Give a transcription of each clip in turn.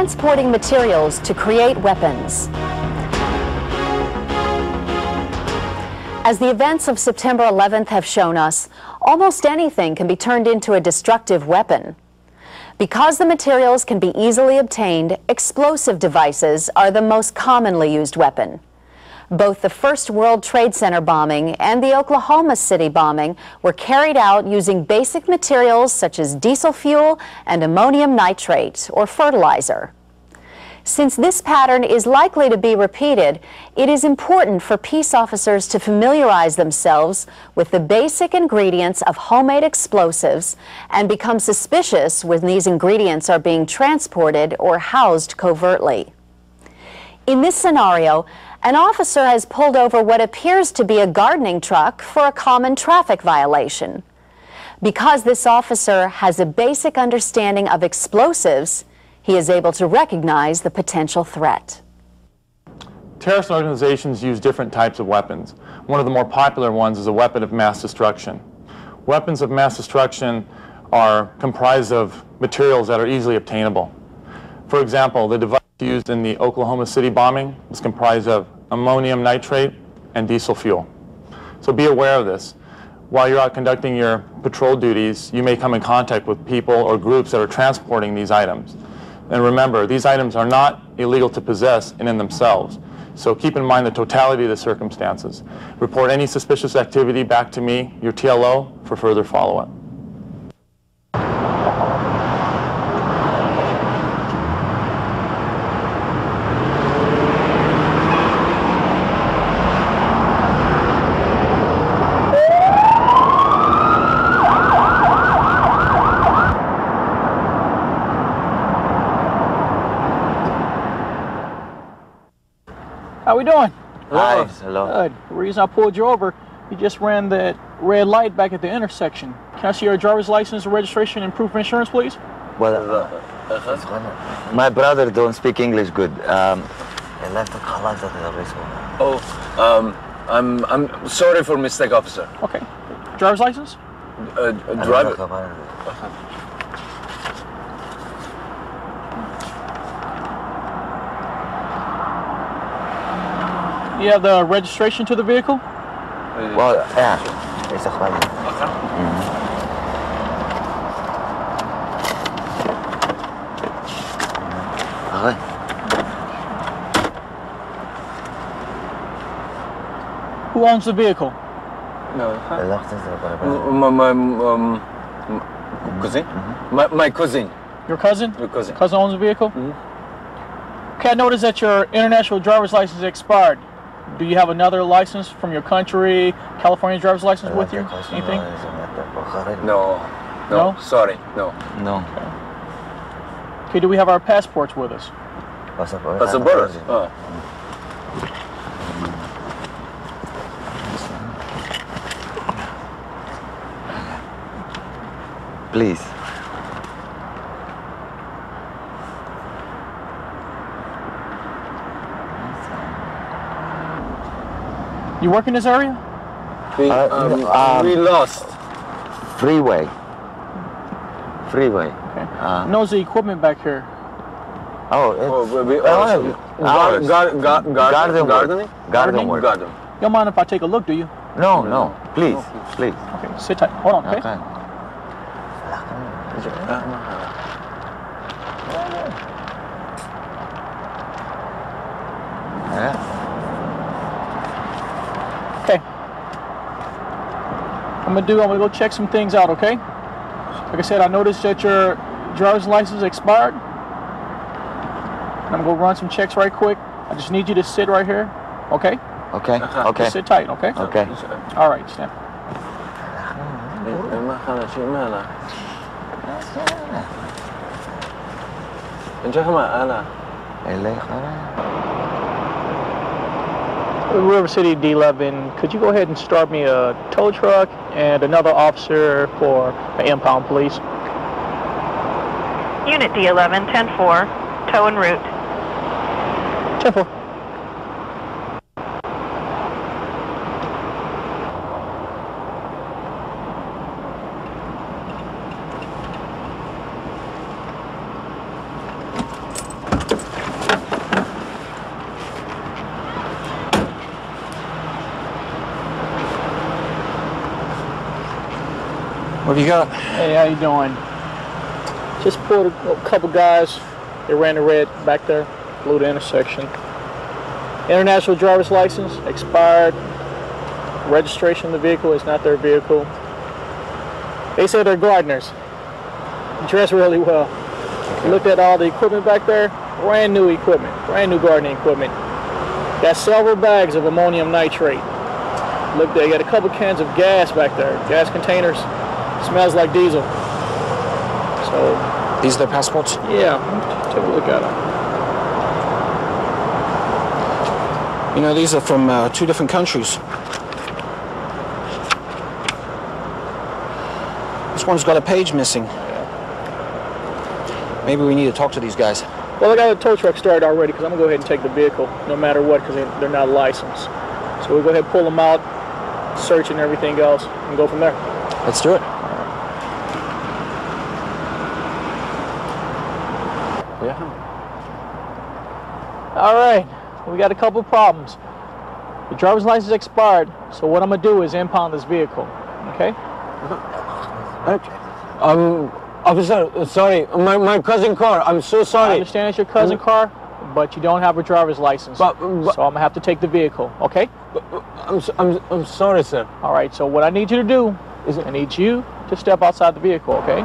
transporting materials to create weapons. As the events of September 11th have shown us, almost anything can be turned into a destructive weapon. Because the materials can be easily obtained, explosive devices are the most commonly used weapon. Both the first World Trade Center bombing and the Oklahoma City bombing were carried out using basic materials such as diesel fuel and ammonium nitrate, or fertilizer. Since this pattern is likely to be repeated, it is important for peace officers to familiarize themselves with the basic ingredients of homemade explosives and become suspicious when these ingredients are being transported or housed covertly. In this scenario, an officer has pulled over what appears to be a gardening truck for a common traffic violation. Because this officer has a basic understanding of explosives, he is able to recognize the potential threat. Terrorist organizations use different types of weapons. One of the more popular ones is a weapon of mass destruction. Weapons of mass destruction are comprised of materials that are easily obtainable. For example, the device used in the Oklahoma City bombing was comprised of ammonium nitrate and diesel fuel. So be aware of this. While you're out conducting your patrol duties, you may come in contact with people or groups that are transporting these items. And remember, these items are not illegal to possess in themselves. So keep in mind the totality of the circumstances. Report any suspicious activity back to me, your TLO, for further follow-up. How we doing? Hi, hello. Good. The reason I pulled you over, you just ran that red light back at the intersection. Can I see your driver's license, registration, and proof of insurance, please? Well, my brother don't speak English good. I'm sorry for mistake, officer. Okay. Driver's license? Driver. You have the registration to the vehicle? Well, yeah. It's a fine. Who owns the vehicle? No. Cousin? My cousin. Your cousin? Your cousin. Cousin owns the vehicle? Okay, I noticed that your international driver's license is expired. Do you have another license from your country, California driver's license with you? Anything? No. No? Sorry, no. No. Okay, do we have our passports with us? Passport? Please. You work in this area? We lost. Freeway. Okay. Knows the equipment back here. Garden work. Garden. You don't mind if I take a look, do you? No. Please, please. Okay, sit tight. Hold on, okay? Okay. I'm gonna go check some things out, okay? Like I said, I noticed that your driver's license expired. I'm gonna go run some checks right quick. I just need you to sit right here, okay? Okay. Just sit tight, okay? Okay. All right, stand. River City D11, could you go ahead and start me a tow truck and another officer for the impound, please? Unit D11, 10-4, tow en route. 10-4. What have you got? Hey, how you doing? Just pulled a couple guys. They ran the red back there, blew the intersection. International driver's license, expired. Registration of the vehicle is not their vehicle. They said they're gardeners. Dressed really well. Looked at all the equipment back there. Brand new equipment, brand new gardening equipment. Got several bags of ammonium nitrate. Look, they got a couple cans of gas back there. Gas containers. Smells like diesel. So. These are their passports? Yeah, take a look at them. You know, these are from 2 different countries. This one's got a page missing. Maybe we need to talk to these guys. Well, I got a tow truck started already because I'm going to go ahead and take the vehicle no matter what because they're not licensed. So we'll go ahead and pull them out, search and everything else, and go from there. Let's do it. Yeah. All right, we got a couple problems. The driver's license expired, so what I'm going to do is impound this vehicle, okay? Officer, sorry, my cousin car. I'm so sorry. I understand it's your cousin car, but you don't have a driver's license. So I'm going to have to take the vehicle, okay? I'm sorry, sir. All right, so what I need you to do is I need you to step outside the vehicle, okay?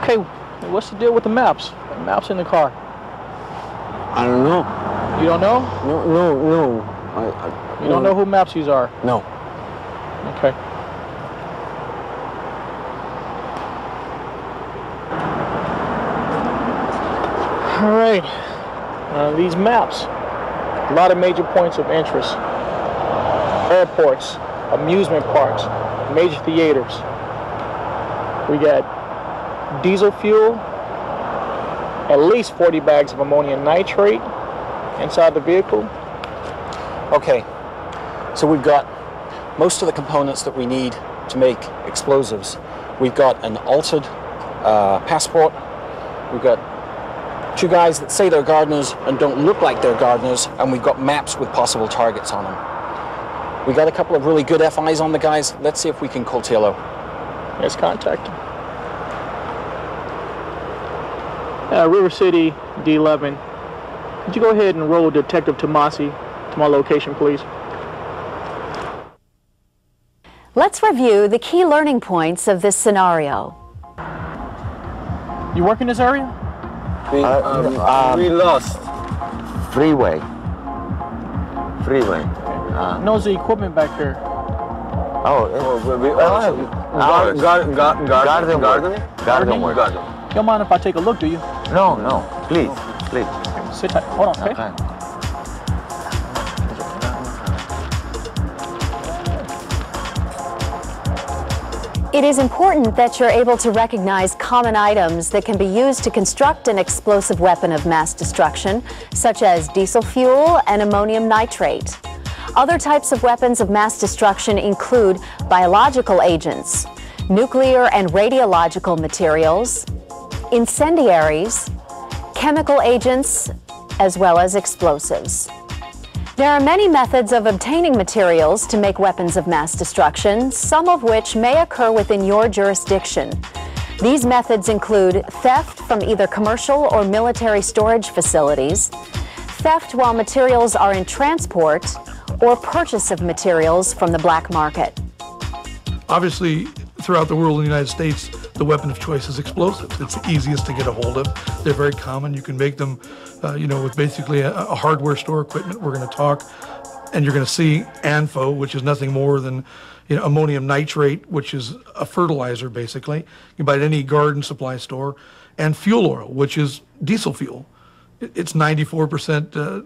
Okay, what's the deal with the maps? The maps in the car. I don't know. You don't know? No. You don't know who Mapsies are? No. Okay. All right. These maps, a lot of major points of interest. Airports, amusement parks, major theaters. We got diesel fuel, at least 40 bags of ammonium nitrate inside the vehicle. Okay, so we've got most of the components that we need to make explosives. We've got an altered passport. We've got 2 guys that say they're gardeners and don't look like they're gardeners, and we've got maps with possible targets on them. We got a couple of really good FIs on the guys. Let's see if we can call TLO. Let's contact them. River City, D11. Could you go ahead and roll Detective Tomasi to my location, please? Let's review the key learning points of this scenario. You work in this area? We lost. Freeway. Knows the equipment back there. Garden work. You don't mind if I take a look, do you? No, please. Sit tight. Hold on, okay? It is important that you're able to recognize common items that can be used to construct an explosive weapon of mass destruction, such as diesel fuel and ammonium nitrate. Other types of weapons of mass destruction include biological agents, nuclear and radiological materials, incendiaries, chemical agents, as well as explosives. There are many methods of obtaining materials to make weapons of mass destruction, some of which may occur within your jurisdiction. These methods include theft from either commercial or military storage facilities, theft while materials are in transport, or purchase of materials from the black market. Obviously, throughout the world in the United States, the weapon of choice is explosives. It's the easiest to get a hold of. They're very common. You can make them, with basically a hardware store equipment. We're going to talk, and you're going to see ANFO, which is nothing more than ammonium nitrate, which is a fertilizer, basically. You can buy it at any garden supply store. And fuel oil, which is diesel fuel. It's 94%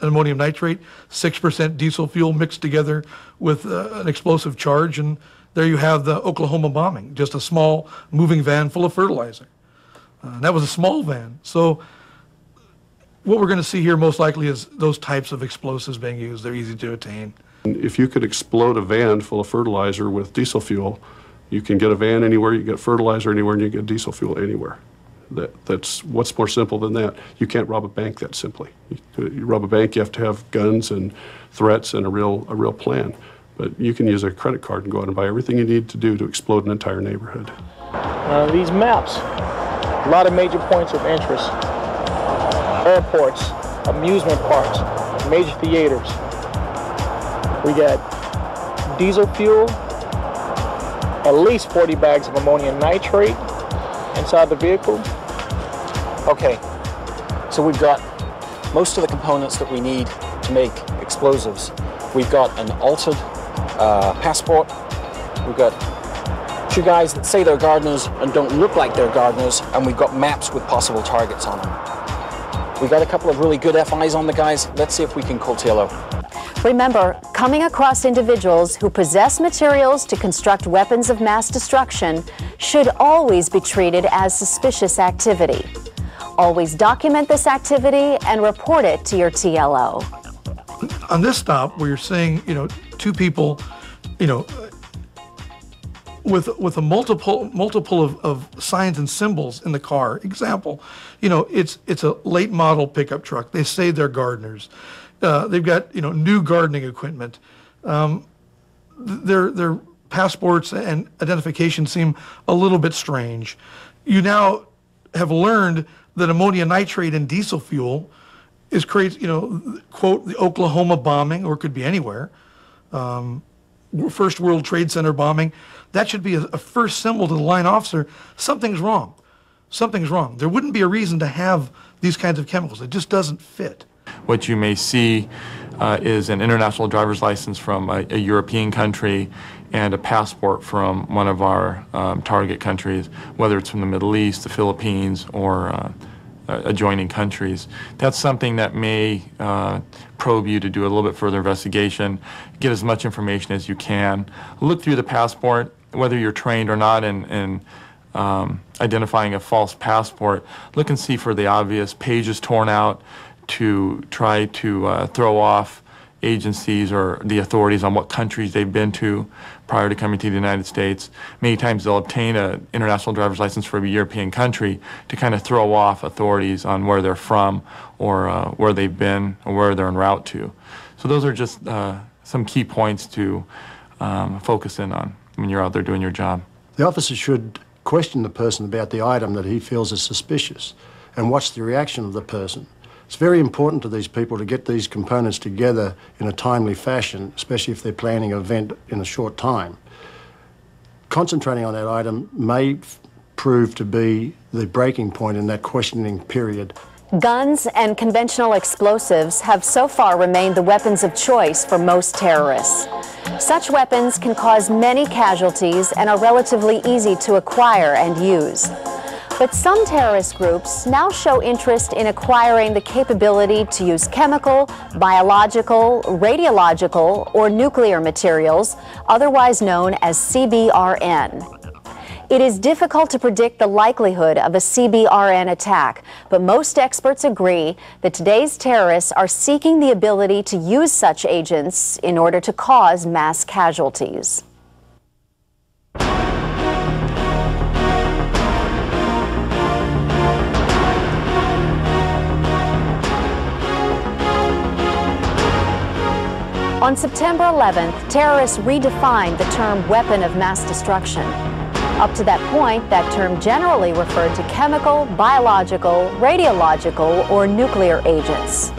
ammonium nitrate, 6% diesel fuel mixed together with an explosive charge, and there you have the Oklahoma bombing, just a small moving van full of fertilizer. That was a small van. So what we're going to see here most likely is those types of explosives being used. They're easy to attain. If you could explode a van full of fertilizer with diesel fuel, you can get a van anywhere, you get fertilizer anywhere, and you get diesel fuel anywhere. That's what's more simple than that. You can't rob a bank that simply. You rob a bank, you have to have guns and threats and a real plan. But you can use a credit card and go out and buy everything you need to do to explode an entire neighborhood. These maps, a lot of major points of interest. Airports, amusement parks, major theaters. We got diesel fuel, at least 40 bags of ammonium nitrate inside the vehicle. Okay, so we've got most of the components that we need to make explosives. We've got an altered passport. We've got two guys that say they're gardeners and don't look like they're gardeners, and we've got maps with possible targets on them. We've got a couple of really good FIs on the guys. Let's see if we can coattail out. Remember, coming across individuals who possess materials to construct weapons of mass destruction should always be treated as suspicious activity. Always document this activity and report it to your TLO. On this stop, where you're seeing, two people, with a multiple of signs and symbols in the car. Example, it's a late model pickup truck. They say they're gardeners. They've got new gardening equipment. Their passports and identification seem a little bit strange. You now have learned that ammonium nitrate and diesel fuel is quote, the Oklahoma bombing, or it could be anywhere. First World Trade Center bombing. That should be a first symbol to the line officer. Something's wrong. Something's wrong. There wouldn't be a reason to have these kinds of chemicals. It just doesn't fit. What you may see is an international driver's license from a European country and a passport from one of our target countries, whether it's from the Middle East, the Philippines, or adjoining countries. That's something that may probe you to do a little bit further investigation, get as much information as you can. Look through the passport, whether you're trained or not in identifying a false passport. Look and see for the obvious pages torn out, to try to throw off agencies or the authorities on what countries they've been to prior to coming to the United States. Many times they'll obtain an international driver's license for a European country to kind of throw off authorities on where they're from or where they've been or where they're en route to. So those are just some key points to focus in on when you're out there doing your job. The officer should question the person about the item that he feels is suspicious and watch the reaction of the person. It's very important to these people to get these components together in a timely fashion, especially if they're planning an event in a short time. Concentrating on that item may prove to be the breaking point in that questioning period. Guns and conventional explosives have so far remained the weapons of choice for most terrorists. Such weapons can cause many casualties and are relatively easy to acquire and use. But some terrorist groups now show interest in acquiring the capability to use chemical, biological, radiological, or nuclear materials, otherwise known as CBRN. It is difficult to predict the likelihood of a CBRN attack, but most experts agree that today's terrorists are seeking the ability to use such agents in order to cause mass casualties. On September 11th, terrorists redefined the term weapon of mass destruction. Up to that point, that term generally referred to chemical, biological, radiological, or nuclear agents.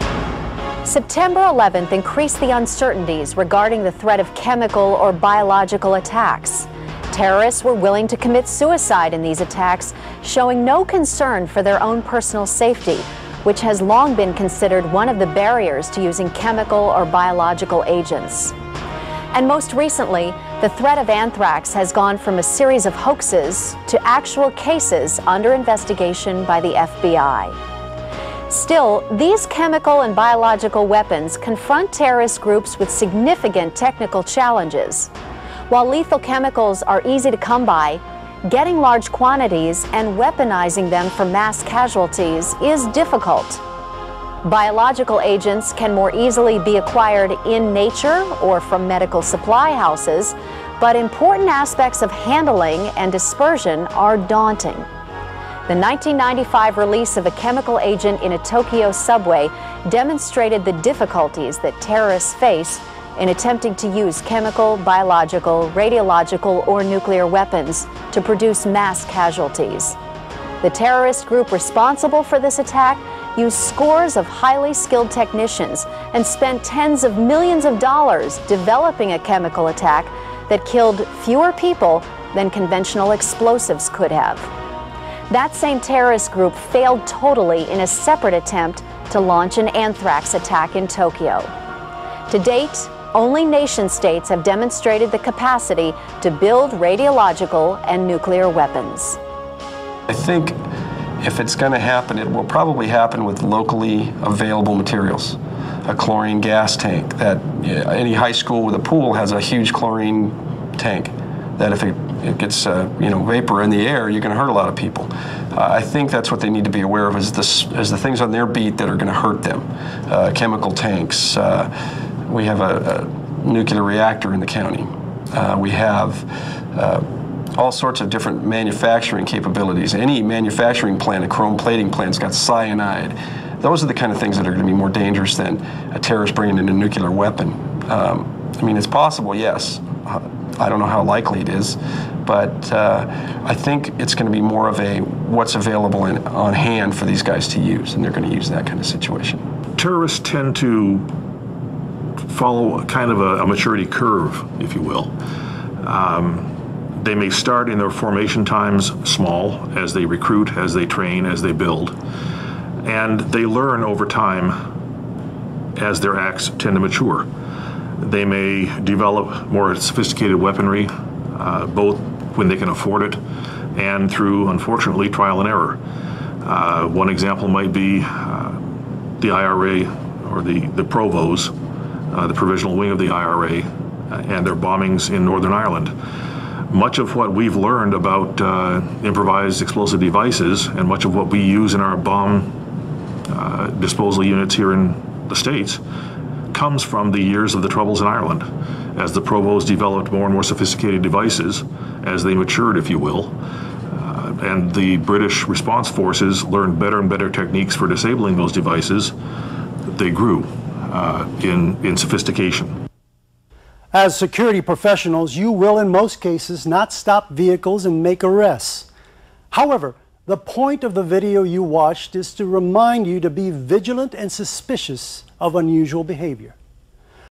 September 11th increased the uncertainties regarding the threat of chemical or biological attacks. Terrorists were willing to commit suicide in these attacks, showing no concern for their own personal safety, which has long been considered one of the barriers to using chemical or biological agents. And most recently, the threat of anthrax has gone from a series of hoaxes to actual cases under investigation by the FBI. Still, these chemical and biological weapons confront terrorist groups with significant technical challenges. While lethal chemicals are easy to come by, getting large quantities and weaponizing them for mass casualties is difficult. Biological agents can more easily be acquired in nature or from medical supply houses, but important aspects of handling and dispersion are daunting. The 1995 release of a chemical agent in a Tokyo subway demonstrated the difficulties that terrorists face in attempting to use chemical, biological, radiological, or nuclear weapons to produce mass casualties. The terrorist group responsible for this attack used scores of highly skilled technicians and spent tens of millions of dollars developing a chemical attack that killed fewer people than conventional explosives could have. That same terrorist group failed totally in a separate attempt to launch an anthrax attack in Tokyo. To date, only nation-states have demonstrated the capacity to build radiological and nuclear weapons. I think if it's going to happen, it will probably happen with locally available materials. A chlorine gas tank, that any high school with a pool has a huge chlorine tank, that if it gets vapor in the air, you're going to hurt a lot of people. I think that's what they need to be aware of, is the things on their beat that are going to hurt them. Chemical tanks. We have a nuclear reactor in the county. We have all sorts of different manufacturing capabilities. Any manufacturing plant, a chrome plating plant's got cyanide. Those are the kind of things that are going to be more dangerous than a terrorist bringing in a nuclear weapon. I mean, it's possible, yes. I don't know how likely it is, but I think it's going to be more of a what's available on hand for these guys to use, and they're going to use that kind of situation. Terrorists tend to follow kind of a maturity curve, if you will. They may start in their formation times small, as they recruit, as they train, as they build, and they learn over time as their acts tend to mature. They may develop more sophisticated weaponry, both when they can afford it and through, unfortunately, trial and error. One example might be the IRA, or the Provos, the provisional wing of the IRA, and their bombings in Northern Ireland. Much of what we've learned about improvised explosive devices, and much of what we use in our bomb disposal units here in the States, comes from the years of the Troubles in Ireland, as the Provos developed more and more sophisticated devices, as they matured, if you will, and the British response forces learned better and better techniques for disabling those devices. They grew in sophistication. As security professionals, you will in most cases not stop vehicles and make arrests. However, the point of the video you watched is to remind you to be vigilant and suspicious of unusual behavior.